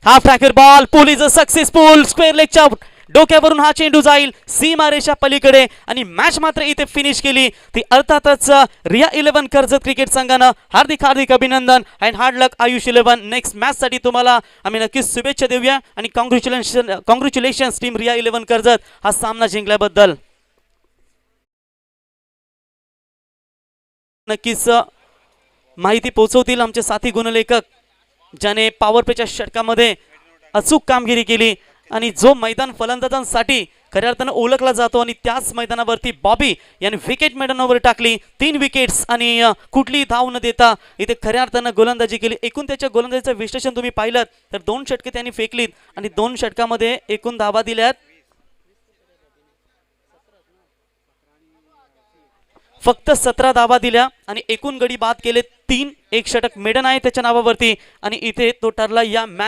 Half tracker ball pull is a successful. Square लेगच्या डोक्यावरून हा चेंडू जाईल सीमारेषा पलीकडे आणि मॅच मात्र इथे फिनिश केली ती अर्थातच रिया 11 कर्जत क्रिकेट संघानं. हार्दिक अभिनंदन and hard luck Ayush 11. Next match साठी तुम्हाला आम्ही नक्कीच शुभेच्छा देऊया आणि कॉंग्रॅच्युलेशन्स टीम रिया 11 कर्जत हा सामना जिंकल्याबद्दल. नक्कीच माहिती पोहोचवतील आमचे साथी गुणलेखक ज्याने पॉवर प्लेच्या षटकामध्ये अचूक कामगिरी केली आणि जो मैदान फलंदाजांसाठी खऱ्या अर्थानं ओळखला जातो आणि त्याच मैदानावरती बॉबी यांनी विकेट मैदानावर टाकली. 3 विकेट्स आणि कुठलीही धाव न देता इथे खऱ्या अर्थानं गोलंदाजी केली. एकूण त्याच्या गोलंदाजीचं विश्लेषण तुम्ही पाहिलं तर 2 षटके त्यांनी फेकलीत आणि 2 षटकामध्ये एकूण धावा दिल्यात फक्त 17 धावा दिल्या आणि एकूण गडी बाद केले 3. एक षटक मेडन आहे त्याच्या नावावरती आणि इथे तो ठरला या